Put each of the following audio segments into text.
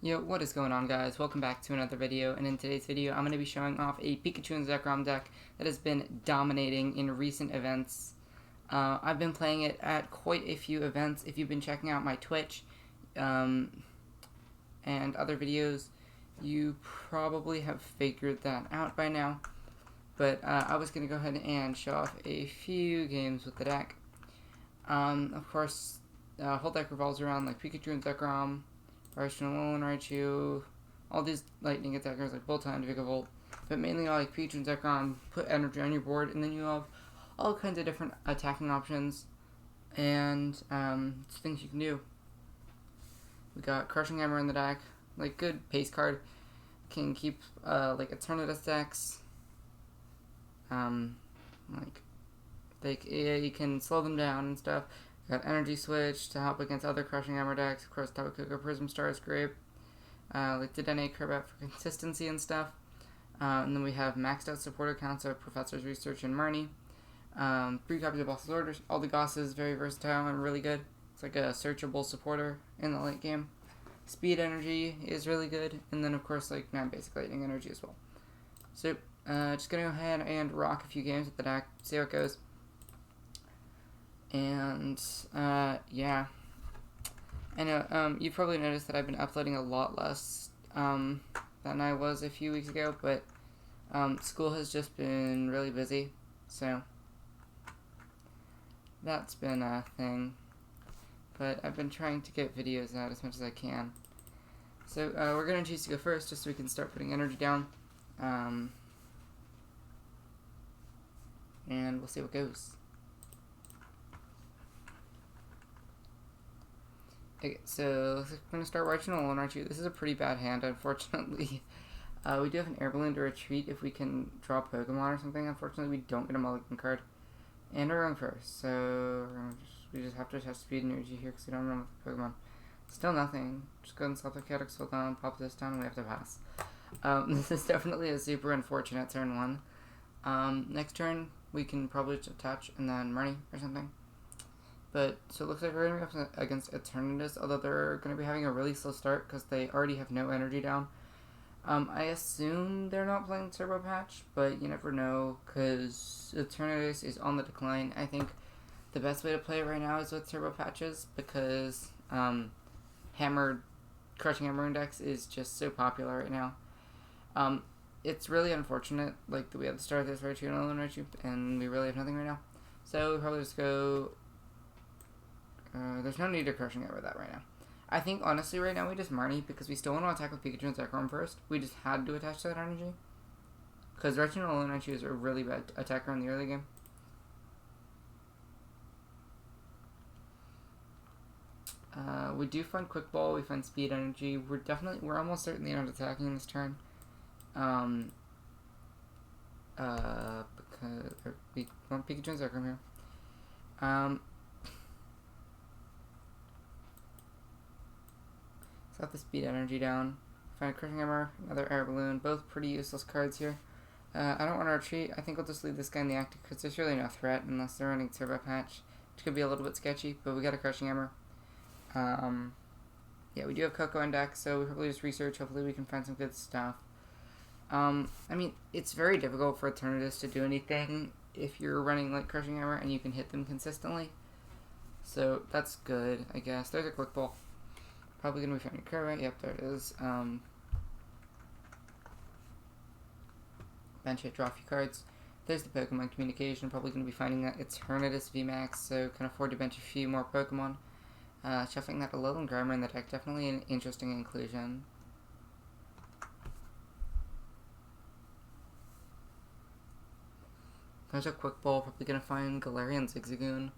Yo, what is going on, guys? Welcome back to another video, and in today's video I'm going to be showing off a Pikachu and Zekrom deck that has been dominating in recent events. I've been playing it at quite a few events. If you've been checking out my Twitch and other videos, you probably have figured that out by now. But I was going to go ahead and show off a few games with the deck. Of course, the whole deck revolves around like Pikachu and Zekrom, Alolan, Raichu, all these lightning attackers like Boltund, Vikavolt, but mainly like Pikachu and Zekrom put energy on your board, and then you have all kinds of different attacking options and things you can do. We got Crushing Hammer in the deck, like good pace card, can keep like Eternatus decks, you can slow them down and stuff. Got Energy Switch to help against other Crushing Hammer decks. Of course, Tapu Koko Prism Star is great. Like Dedenne Crobat for consistency and stuff. And then we have maxed out supporter counts of Professor's Research and Marnie. 3 copies of Boss's Orders. Eldegoss is very versatile and really good. It's like a searchable supporter in the late game. Speed Energy is really good. And then, of course, like basic lightning energy as well. So, just gonna go ahead and rock a few games with the deck. See how it goes. And, yeah, I know, you probably noticed that I've been uploading a lot less, than I was a few weeks ago, but, school has just been really busy, so, that's been a thing, but I've been trying to get videos out as much as I can. So, we're gonna choose to go first, just so we can start putting energy down, and we'll see what goes. Okay, so we're going to start Raichu-Alolan Raichu. This is a pretty bad hand, unfortunately. We do have an Air Balloon to retreat if we can draw Pokemon or something. Unfortunately, we don't get a Mulligan card. And we're going first, so we just have to test Speed Energy here because we don't run with the Pokemon. Still nothing. Just go ahead and slap the Chaotic Swell down, pop this down, and we have to pass. This is definitely a super unfortunate turn 1. Next turn, we can probably just attach and then Marnie or something. But, so it looks like we're going to be up against Eternatus, although they're going to be having a really slow start because they already have no energy down. I assume they're not playing Turbo Patch, but you never know because Eternatus is on the decline. I think the best way to play it right now is with Turbo Patches because Crushing Hammer Index is just so popular right now. It's really unfortunate, like, that we have to start this Raichu and Alolan Raichu, and we really have nothing right now. So we'll probably just go... there's no need to Crushing Hammer that right now. I think, honestly, right now we just Marnie because we still want to attack with Pikachu and Zekrom first. We just had to attach to that energy. Because Raichu and Alolan Raichu is a really bad attacker in the early game. We do find Quick Ball, we find Speed Energy. We're almost certainly not attacking this turn. Because we want Pikachu and Zekrom here. Slap the Speed Energy down. Find a Crushing Hammer, another Air Balloon. Both pretty useless cards here. I don't want to retreat. I think I'll just leave this guy in the active because there's really no threat unless they're running Turbo Patch, which could be a little bit sketchy, but we got a Crushing Hammer. Yeah, we do have Coco in deck, so we probably just research. Hopefully we can find some good stuff. I mean, it's very difficult for Eternatus to do anything if you're running like Crushing Hammer and you can hit them consistently. So that's good, I guess. There's a Quick Ball. Probably going to be finding Crobat. Yep, there it is. Bench hit, draw a few cards. There's the Pokemon communication. Probably going to be finding that Eternatus VMAX, so can afford to bench a few more Pokemon. Shuffling that Alolan Grimer in the deck, definitely an interesting inclusion. There's a Quick Ball. Probably going to find Galarian Zigzagoon.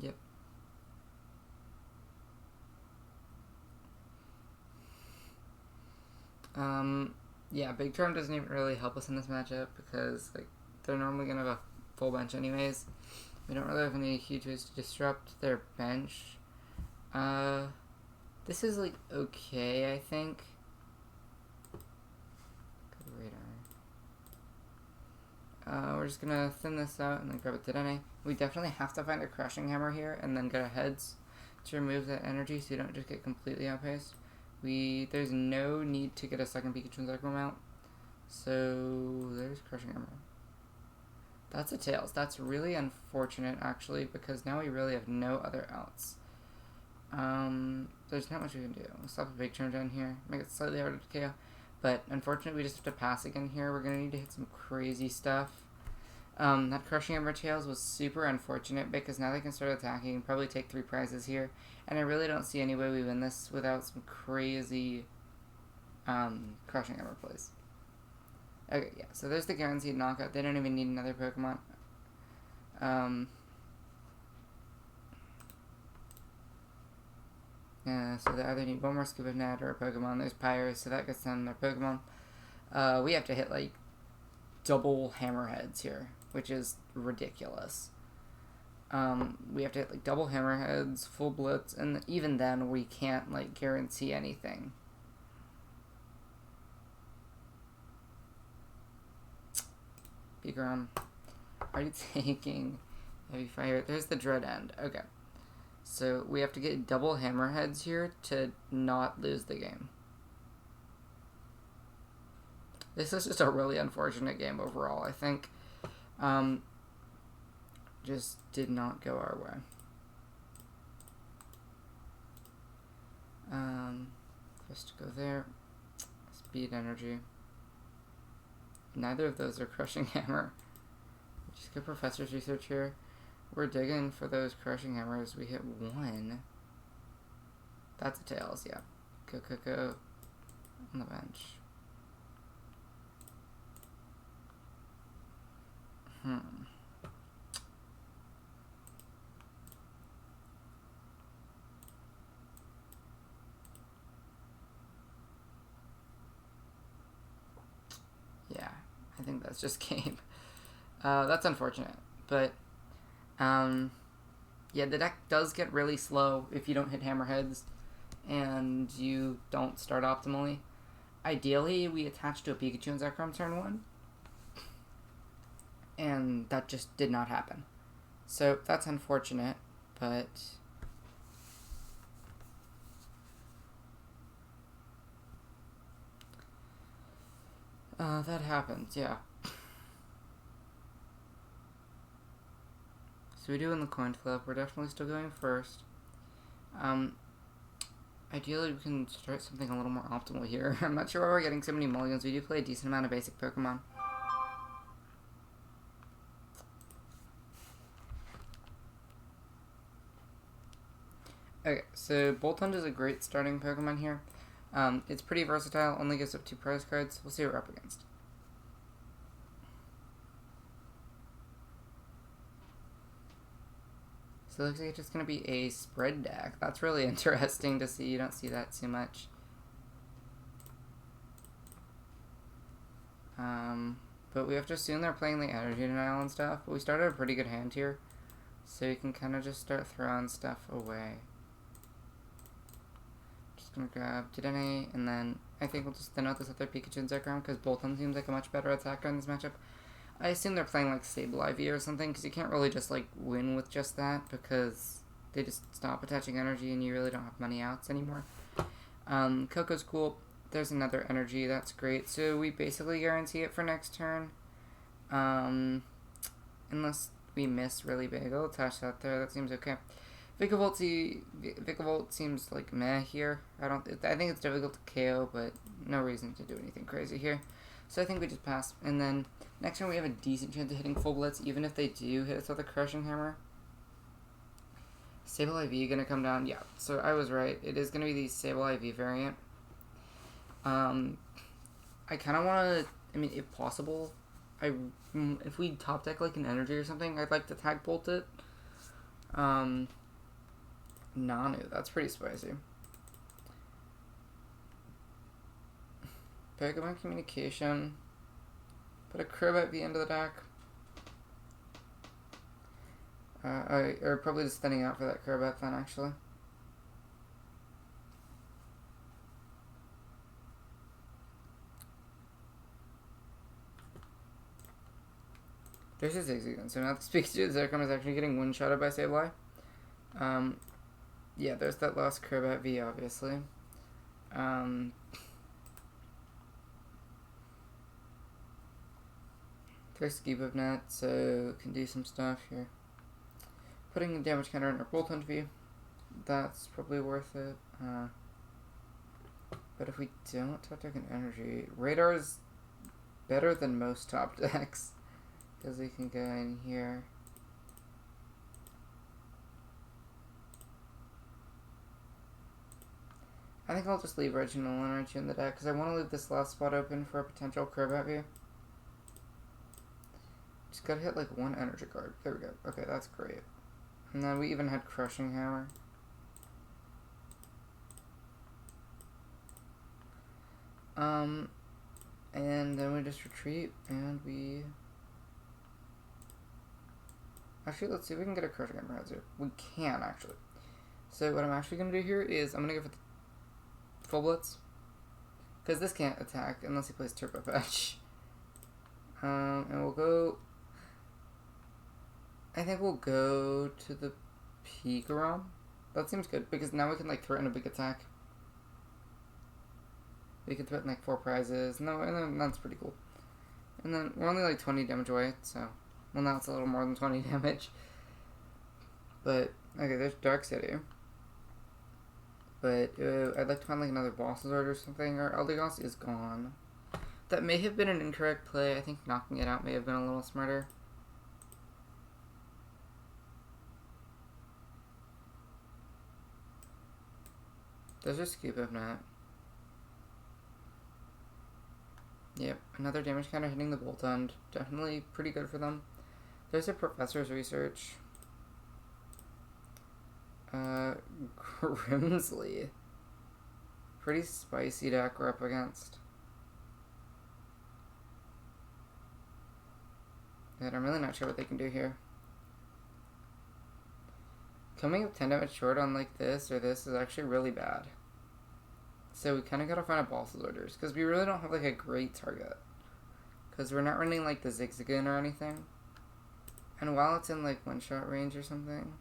Yep. Yeah, Big Charm doesn't even really help us in this matchup because, like, they're normally gonna have a full bench anyways. We don't really have any huge ways to disrupt their bench. This is, like, okay, I think. Good radar. We're just gonna thin this out and then grab a Dedenne. We definitely have to find a Crushing Hammer here and then get a Heads to remove that energy so you don't just get completely outpaced. There's no need to get a second Pikachu and Zekrom out. So there's Crushing Hammer. That's a Tails. That's really unfortunate, actually, because now we really have no other outs. There's not much we can do. We'll stop a Big Charm down here, make it slightly harder to KO. But unfortunately, we just have to pass again here. We're gonna need to hit some crazy stuff. That Crushing Hammer Tails was super unfortunate because now they can start attacking and probably take 3 prizes here. And I really don't see any way we win this without some crazy Crushing Hammer plays. Okay, yeah, so there's the guaranteed knockout. They don't even need another Pokemon. Yeah, so they either need one more Scoop of Net or a Pokemon. There's Pyre, so that gets them their Pokemon. We have to hit, like, double Hammerheads here, which is ridiculous. We have to hit, like, double Hammerheads, full Blitz, and even then we can't, like, guarantee anything. Big Charm. Already taking Heavy Fire. There's the Dread End. Okay. So we have to get double Hammerheads here to not lose the game. This is just a really unfortunate game overall, I think. Just did not go our way. Just go there. Speed Energy. Neither of those are Crushing Hammer. Just go Professor's Research here. We're digging for those Crushing Hammers. We hit 1. That's a Tails, yeah. Go on the bench. Yeah, I think that's just game. That's unfortunate, but yeah, the deck does get really slow if you don't hit Hammerheads and you don't start optimally. Ideally, we attach to a Pikachu and Zekrom turn 1, and that just did not happen. So that's unfortunate, but that happens, yeah. So we do in the coin flip. We're definitely still going first. Ideally, we can start something a little more optimal here. I'm not sure why we're getting so many mulligans. We do play a decent amount of basic Pokemon. Okay, so Boltund is a great starting Pokemon here. It's pretty versatile, only gives up 2 prize cards. We'll see what we're up against. So it looks like it's just going to be a spread deck. That's really interesting to see. You don't see that too much. But we have to assume they're playing the energy denial and stuff. But we started a pretty good hand here. So you can kind of just start throwing stuff away. Just going to grab Dedenne, and then I think we'll just thin out this other Pikachu and Zekrom because Boltund seems like a much better attacker in this matchup. I assume they're playing like Sableye or something, because you can't really just like win with just that, because they just stop attaching energy and you really don't have money outs anymore. Coco's cool. There's another energy, that's great. So we basically guarantee it for next turn. Unless we miss really big. I'll attach that there, that seems okay. Vikavolt seems like meh here. I think it's difficult to KO, but no reason to do anything crazy here. So I think we just pass. And then next turn we have a decent chance of hitting full Blitz, even if they do hit us with a Crushing Hammer. Sableye V gonna come down. Yeah, so I was right. It is gonna be the Sableye V variant. I kind of want to, I mean, if possible, if we top deck like an energy or something, I'd like to tag bolt it. Nanu, that's pretty spicy. Pokemon Communication. Put a Crobat V into the deck. Or probably just thinning out for that Crobat then, actually. There's his Zigzagoon. So now the Pikachu Zekrom is actually getting one-shotted by Sableye. Yeah, there's that last Crobat V, obviously. First Keep of Net, so can do some stuff here. Putting the damage counter in our Boltund V, that's probably worth it. But if we don't top deck an energy, Radar is better than most top decks because we can go in here. I think I'll just leave Regienergy in the deck because I want to leave this last spot open for a potential Crobat V. Just gotta hit like one energy card. There we go. Okay, that's great. And then we even had Crushing Hammer. And then we just retreat and we... Actually, let's see if we can get a Crushing Hammer here. We can, actually. So what I'm actually going to do here is I'm going to go for the Full Blitz. Because this can't attack unless he plays Turbo Fetch. And we'll go... I think we'll go to the Pikachu. That seems good, because now we can, like, threaten a big attack. We can threaten, like, 4 prizes. No, and then that's pretty cool. And then we're only, like, 20 damage away, so... Well, now it's a little more than 20 damage. But, okay, there's Dark City. But, I'd like to find, like, another boss's order or something. Our Eldegoss is gone. That may have been an incorrect play. I think knocking it out may have been a little smarter. There's a Scoop of Net. Yep, another damage counter hitting the Boltund. Definitely pretty good for them. There's a Professor's Research. Grimsley. Pretty spicy deck we're up against. And I'm really not sure what they can do here. Coming up 10 damage short on like this or this is actually really bad. So we kind of gotta find a boss's orders, because we really don't have like a great target. Because we're not running like the Zigzagoon or anything. And while it's in like one-shot range or something...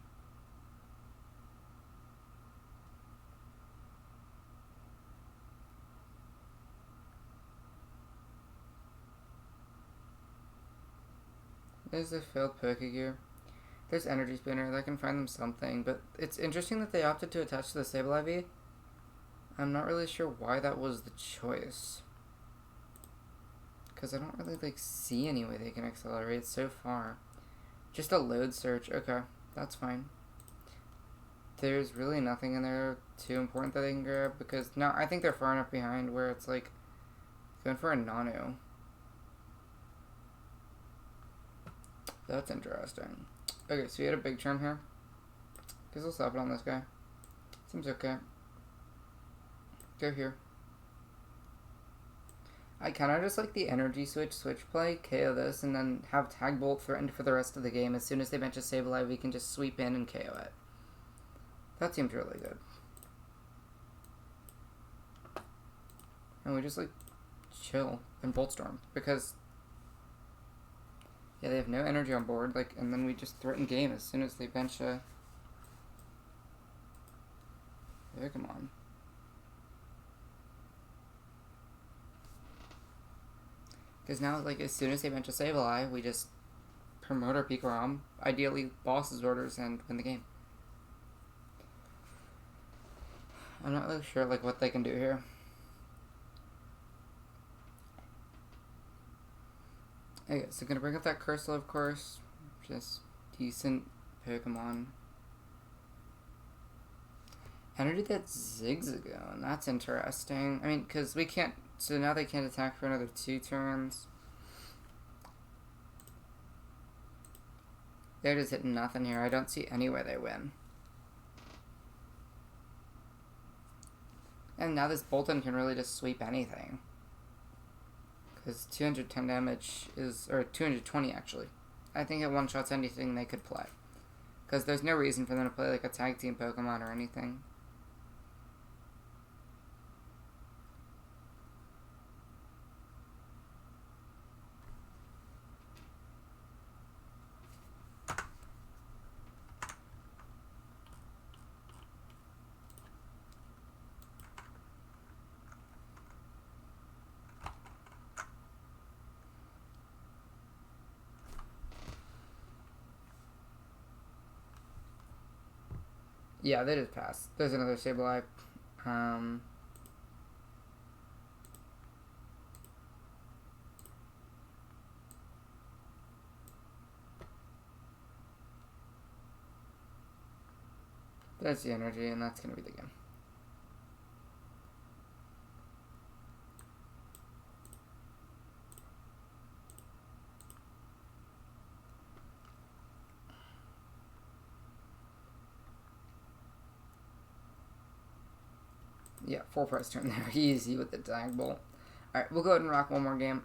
There's a failed Pokegear. There's Energy Spinner, that can find them something, but it's interesting that they opted to attach to the Sableye V. I'm not really sure why that was the choice. Because I don't really like see any way they can accelerate so far. Just a load search, okay, that's fine. There's really nothing in there too important that they can grab, because now I think they're far enough behind where it's like going for a Nanu. That's interesting. Okay, so we had a Big Charm here. Guess I'll stop it on this guy. Seems okay. Go here. I kind of just like the energy switch play, KO this, and then have Tag Bolt threatened for the rest of the game. As soon as they bench a Sableye, we can just sweep in and KO it. That seems really good. And we just like chill and Bolt Storm, because yeah, they have no energy on board, like, and then we just threaten game as soon as they bench a Pokémon. Because now, like, as soon as they bench a Sableye, we just promote our Pikachu, ideally boss's orders, and win the game. I'm not really sure, like, what they can do here. Okay, so gonna bring up that Cursor, of course. Just decent Pokemon. Energy that's Zigzagoon, that's interesting. I mean, because we can't, so now they can't attack for another 2 turns. They're just hitting nothing here. I don't see any way they win. And now this Boltund can really just sweep anything. Because 210 damage is, or 220 actually. I think it one-shots anything they could play. Because there's no reason for them to play like a tag team Pokemon or anything. Yeah, they just passed. There's another Sableye. That's the energy, and that's going to be the game. Yeah, full price turn there. Easy with the Dag Bolt. Alright, we'll go ahead and rock one more game.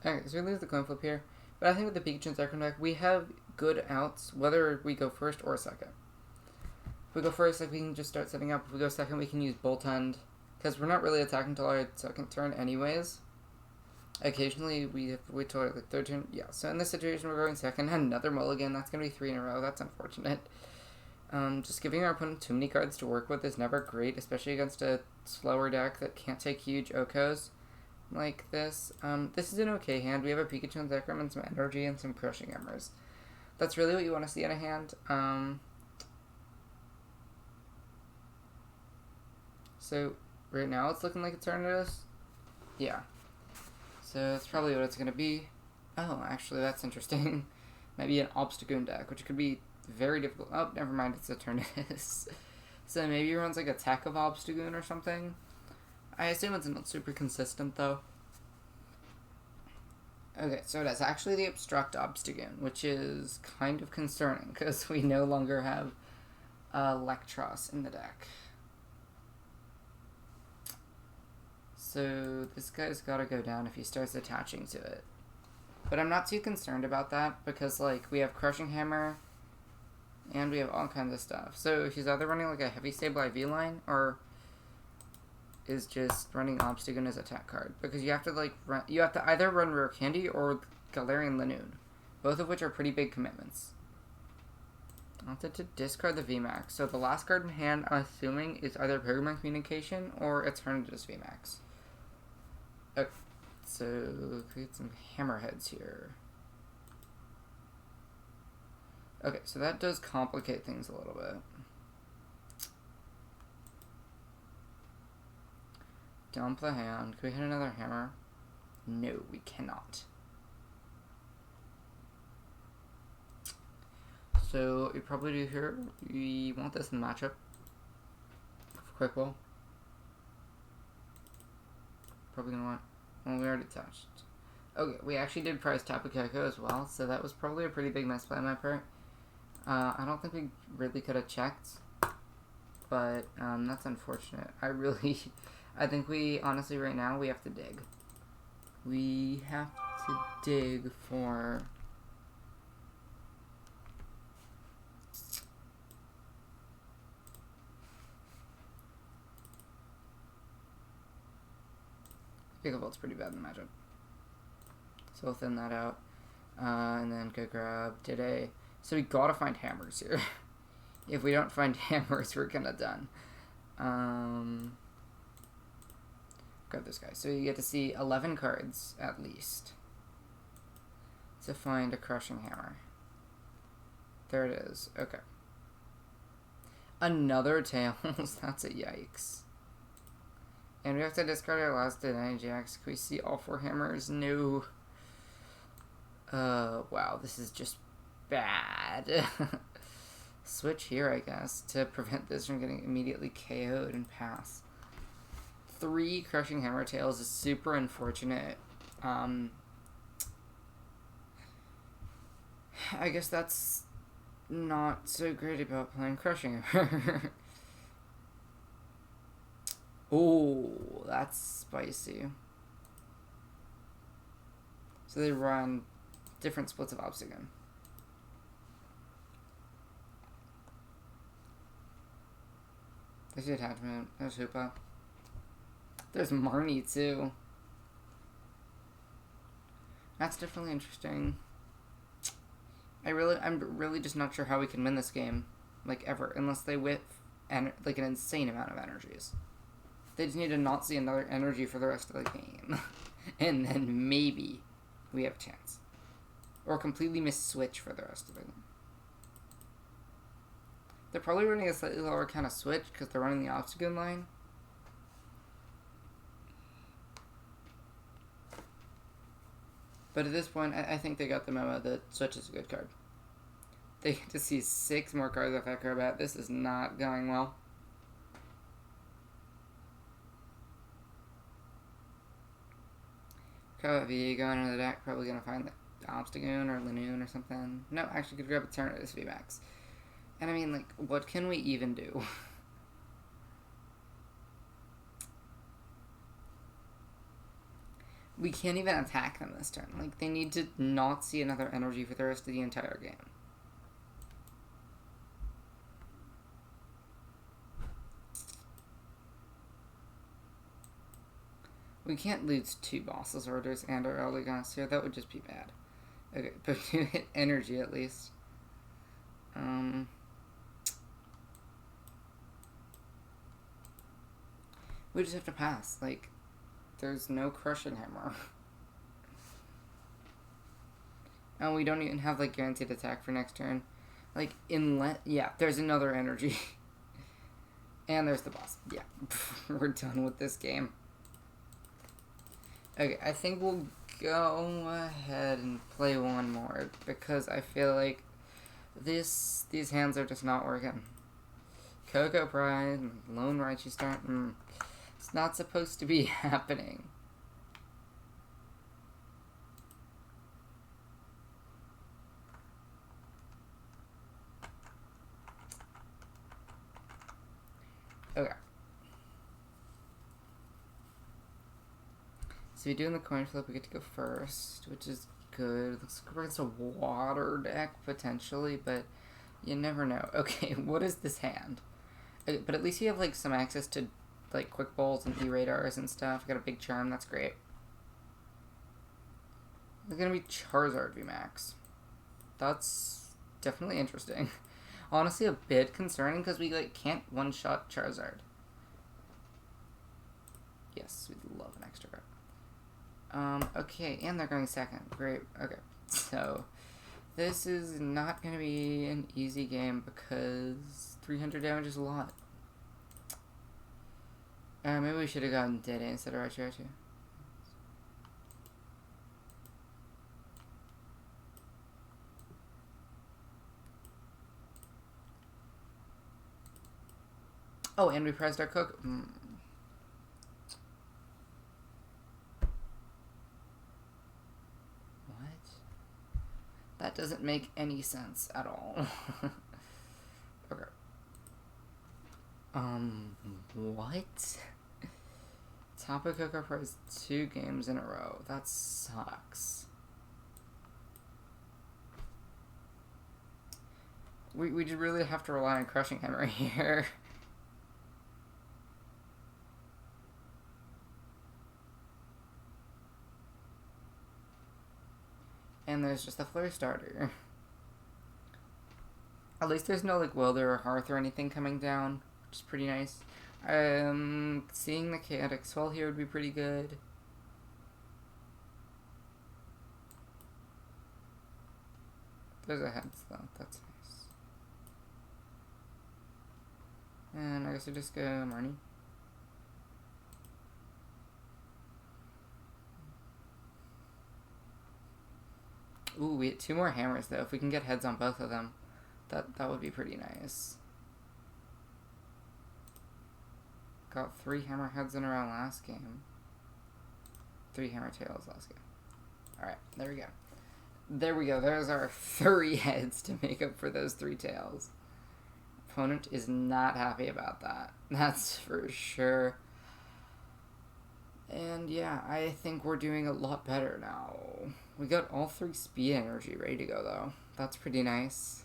Okay, so we lose the coin flip here. But I think with the Pikachu Zekrom deck, we have good outs, whether we go first or second. If we go first, like, we can just start setting up. If we go second, we can use Boltund, because we're not really attacking until our second turn anyways. Occasionally, we have to wait till our third turn. Yeah, so in this situation, we're going second. Another mulligan. That's going to be 3 in a row. That's unfortunate. Just giving our opponent too many cards to work with is never great, especially against a slower deck that can't take huge Okos like this. This is an okay hand. We have a Pikachu and Zekrom and some energy and some Crushing Hammers. That's really what you want to see in a hand. So right now it's looking like it's turning to us. Yeah. So that's probably what it's going to be. Oh, actually that's interesting. Maybe an Obstagoon deck, which could be very difficult. Oh, never mind, it's a Eternatus. So maybe he runs like a Tech of Obstagoon or something. I assume it's not super consistent, though. Okay, so it is actually the Obstruct Obstagoon, which is kind of concerning, because we no longer have Electros in the deck. So this guy's got to go down if he starts attaching to it. But I'm not too concerned about that, because, like, we have Crushing Hammer, and we have all kinds of stuff. So he's either running, like, a heavy Sableye V-line, or is just running Obstagoon as attack card, because you have to either run Rare Candy or Galarian Lanoon, both of which are pretty big commitments. I wanted to discard the VMAX, so the last card in hand, I'm assuming, is either Pokemon Communication or Eternatus VMAX. Okay, so create some hammerheads here. Okay, so that does complicate things a little bit. Dump the hand. Can we hit another hammer? No, we cannot. So, what we probably do here, we want this in the matchup. Quick Ball. Probably gonna want... Well, we already touched. Okay, we actually did prize Tapu Koko as well, so that was probably a pretty big misplay on my part. I don't think we really could have checked, but that's unfortunate. I think we, honestly, right now, we have to dig. We have to dig for... Vikavolt's pretty bad in the matchup. So we'll thin that out. And then go grab Dedenne. So we gotta find hammers here. If we don't find hammers, we're kinda done. Grab this guy. So you get to see 11 cards, at least, to find a Crushing Hammer. There it is. Okay. Another Tails. That's a yikes. And we have to discard our last Dedenne-GX. Can we see all 4 hammers? No. Wow, this is just bad. Switch here, I guess, to prevent this from getting immediately KO'd and pass. 3 Crushing Hammer Tails is super unfortunate. I guess that's not so great about playing Crushing Hammer. Oh, that's spicy. So they run different splits of Obstagoon. There's the attachment. There's Hoopa. There's Marnie, too. That's definitely interesting. I'm really just not sure how we can win this game, like, ever, unless they whip, like, an insane amount of energies. They just need to not see another energy for the rest of the game. And then maybe we have a chance. Or completely miss switch for the rest of the game. They're probably running a slightly lower kind of switch because they're running the Obstagoon line. But at this point, I think they got the memo that Switch is a good card. They get to see 6 more cards off that Crobat. This is not going well. Crobat V going into the deck, probably going to find the Obstagoon or Linoon or something. No, actually could grab a turn at this VMAX. And I mean, like, what can we even do? We can't even attack them this turn. Like, they need to not see another energy for the rest of the entire game. We can't lose 2 Boss's Orders and our Eldegoss here. That would just be bad. Okay, but we hit energy at least. We just have to pass. Like, there's no Crushing Hammer. And we don't even have, like, guaranteed attack for next turn. Like, yeah, there's another energy. And there's the boss. Yeah, we're done with this game. Okay, I think we'll go ahead and play one more, because I feel like these hands are just not working. Coco Pride, Lone Raichu start, it's not supposed to be happening. Okay. So we're doing the coin flip, we get to go first, which is good. Looks like we're against a water deck, potentially, but you never know. Okay, what is this hand? Okay, but at least you have, like, some access to, like, quick balls and E-radars and stuff. Got a big charm, that's great. It's gonna be Charizard VMAX. That's definitely interesting. Honestly, a bit concerning, because we, like, can't one-shot Charizard. Yes, we'd love an extra card. Okay, and they're going second. Great. Okay, so this is not going to be an easy game because 300 damage is a lot. Maybe we should have gotten Dedenne instead of Raichu. Oh, and we priced our cook. That doesn't make any sense at all. Okay. What? Tapu Koko priced 2 games in a row. That sucks. We really have to rely on Crushing Hammer here. And there's just a Flare Starter. At least there's no, like, Welder or Hearth or anything coming down, which is pretty nice. Seeing the Chaotic Swell here would be pretty good. There's a Heads, though. That's nice. And I guess I just go Marnie. Ooh, we had 2 more hammers, though. If we can get heads on both of them, that would be pretty nice. Got 3 hammer heads in a row last game. 3 hammer tails last game. Alright, there we go. There we go. There's our 3 heads to make up for those 3 tails. Opponent is not happy about that. That's for sure. And yeah, I think we're doing a lot better now. We got all 3 speed energy ready to go, though. That's pretty nice.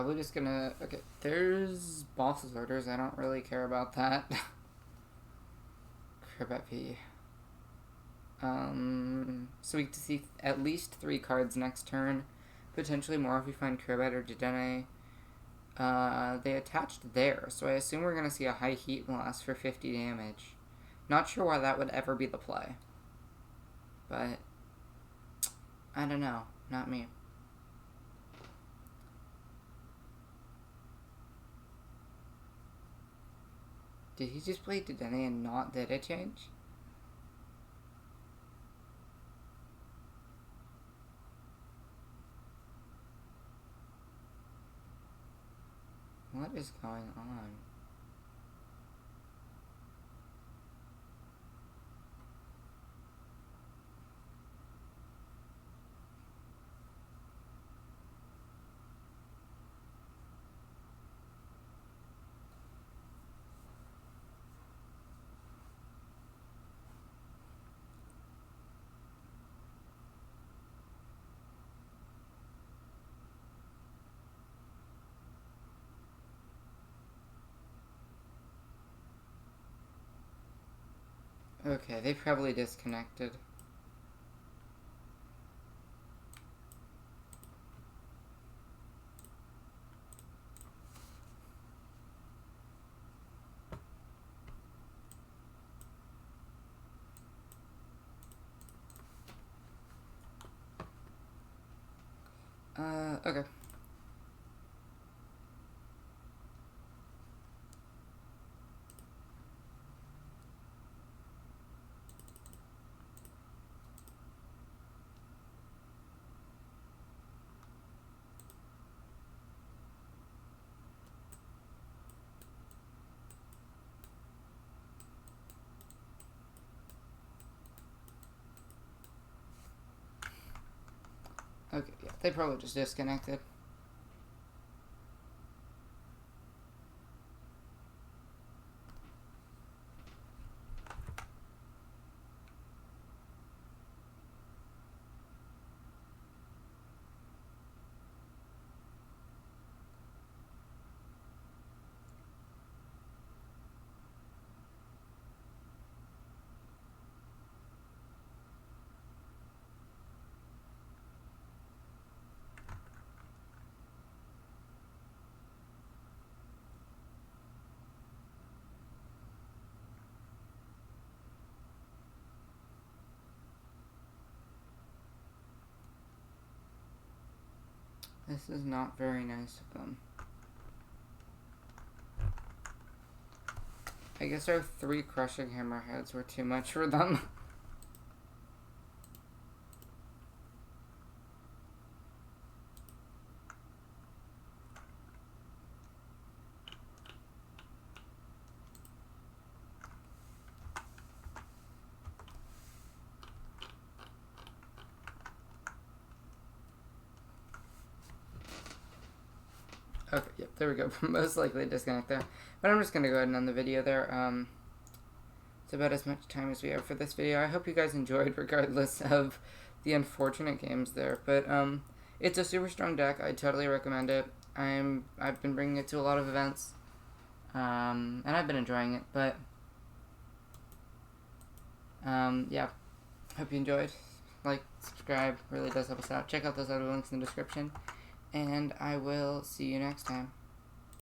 probably just gonna... Okay, there's boss's orders. I don't really care about that. Crobat V. So we get to see at least 3 cards next turn. Potentially more if we find Crobat or Dedenne. They attached there, so I assume we're gonna see a high heat blast for 50 damage. Not sure why that would ever be the play. But... I don't know. Not me. Did he just play Dedenne and not did it change? What is going on? Okay, they probably disconnected. Okay. Okay, yeah, they probably just disconnected. This is not very nice of them. I guess our 3 Crushing Hammer heads were too much for them. Okay, yep, there we go. Most likely disconnect there. But I'm just going to go ahead and end the video there. It's about as much time as we have for this video. I hope you guys enjoyed regardless of the unfortunate games there. But it's a super strong deck. I totally recommend it. I've been bringing it to a lot of events. And I've been enjoying it. But yeah, hope you enjoyed. Like, subscribe, really does help us out. Check out those other links in the description. And I will see you next time.